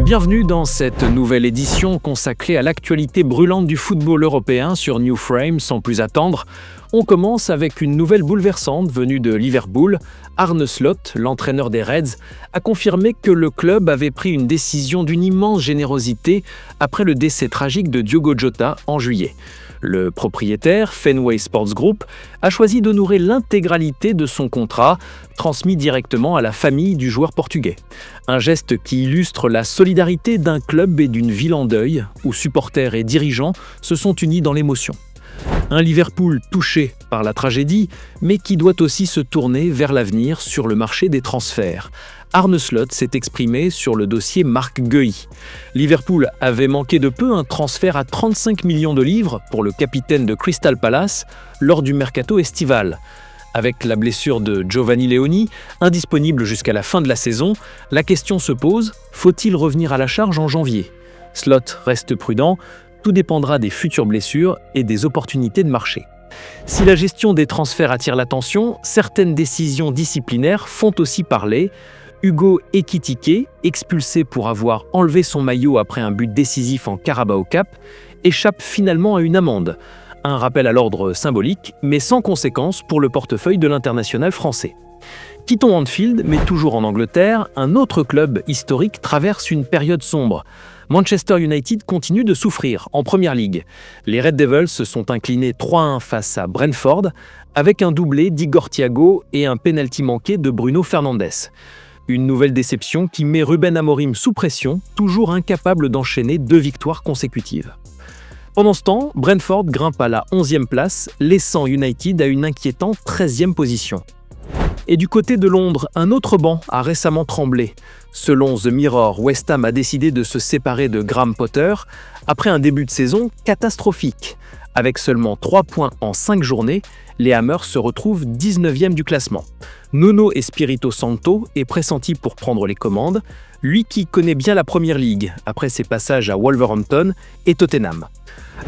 Bienvenue dans cette nouvelle édition consacrée à l'actualité brûlante du football européen sur New Frame. Sans plus attendre, on commence avec une nouvelle bouleversante venue de Liverpool. Arne Slot, l'entraîneur des Reds, a confirmé que le club avait pris une décision d'une immense générosité après le décès tragique de Diogo Jota en juillet. Le propriétaire, Fenway Sports Group, a choisi d'honorer l'intégralité de son contrat, transmis directement à la famille du joueur portugais. Un geste qui illustre la solidarité d'un club et d'une ville en deuil, où supporters et dirigeants se sont unis dans l'émotion. Un Liverpool touché par la tragédie, mais qui doit aussi se tourner vers l'avenir sur le marché des transferts. Arne Slot s'est exprimé sur le dossier Marc Guehi. Liverpool avait manqué de peu un transfert à 35 millions de livres pour le capitaine de Crystal Palace lors du mercato estival. Avec la blessure de Giovanni Leoni, indisponible jusqu'à la fin de la saison, la question se pose, faut-il revenir à la charge en janvier ? Slot reste prudent, tout dépendra des futures blessures et des opportunités de marché. Si la gestion des transferts attire l'attention, certaines décisions disciplinaires font aussi parler. Hugo Ekitike, expulsé pour avoir enlevé son maillot après un but décisif en Carabao Cup, échappe finalement à une amende. Un rappel à l'ordre symbolique, mais sans conséquence pour le portefeuille de l'international français. Quittons Anfield, mais toujours en Angleterre, un autre club historique traverse une période sombre. Manchester United continue de souffrir en Première Ligue. Les Red Devils se sont inclinés 3-1 face à Brentford, avec un doublé d'Igor Thiago et un pénalty manqué de Bruno Fernandes. Une nouvelle déception qui met Ruben Amorim sous pression, toujours incapable d'enchaîner 2 victoires consécutives. Pendant ce temps, Brentford grimpe à la 11e place, laissant United à une inquiétante 13e position. Et du côté de Londres, un autre banc a récemment tremblé. Selon The Mirror, West Ham a décidé de se séparer de Graham Potter après un début de saison catastrophique. Avec seulement 3 points en 5 journées, les Hammers se retrouvent 19e du classement. Nuno Espirito Santo est pressenti pour prendre les commandes, lui qui connaît bien la Première Ligue après ses passages à Wolverhampton et Tottenham.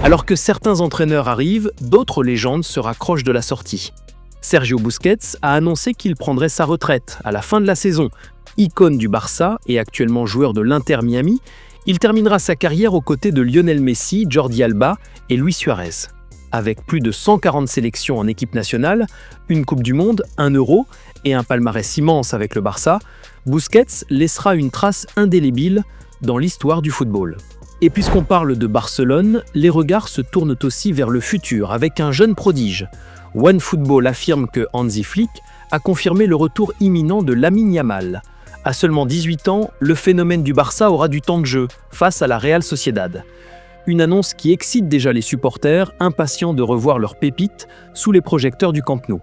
Alors que certains entraîneurs arrivent, d'autres légendes se raccrochent de la sortie. Sergio Busquets a annoncé qu'il prendrait sa retraite à la fin de la saison. Icône du Barça et actuellement joueur de l'Inter Miami, il terminera sa carrière aux côtés de Lionel Messi, Jordi Alba et Luis Suarez. Avec plus de 140 sélections en équipe nationale, une Coupe du Monde, un Euro et un palmarès immense avec le Barça, Busquets laissera une trace indélébile dans l'histoire du football. Et puisqu'on parle de Barcelone, les regards se tournent aussi vers le futur avec un jeune prodige. OneFootball affirme que Hansi Flick a confirmé le retour imminent de Lamine Yamal. À seulement 18 ans, le phénomène du Barça aura du temps de jeu face à la Real Sociedad. Une annonce qui excite déjà les supporters, impatients de revoir leurs pépites sous les projecteurs du Camp Nou.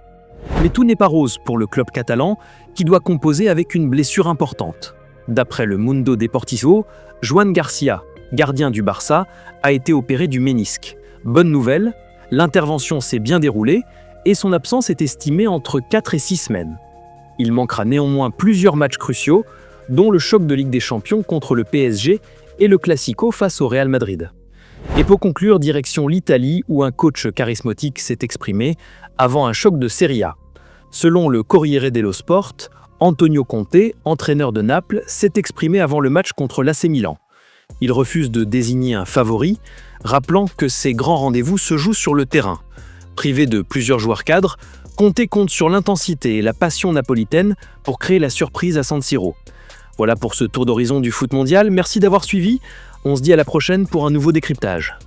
Mais tout n'est pas rose pour le club catalan, qui doit composer avec une blessure importante. D'après le Mundo Deportivo, Joan Garcia, gardien du Barça, a été opéré du ménisque. Bonne nouvelle, l'intervention s'est bien déroulée et son absence est estimée entre 4 et 6 semaines. Il manquera néanmoins plusieurs matchs cruciaux, dont le choc de Ligue des Champions contre le PSG et le Classico face au Real Madrid. Et pour conclure, direction l'Italie où un coach charismatique s'est exprimé avant un choc de Serie A. Selon le Corriere dello Sport, Antonio Conte, entraîneur de Naples, s'est exprimé avant le match contre l'AC Milan. Il refuse de désigner un favori, rappelant que ces grands rendez-vous se jouent sur le terrain. Privé de plusieurs joueurs cadres, Conte compte sur l'intensité et la passion napolitaine pour créer la surprise à San Siro. Voilà pour ce tour d'horizon du foot mondial, merci d'avoir suivi. On se dit à la prochaine pour un nouveau décryptage.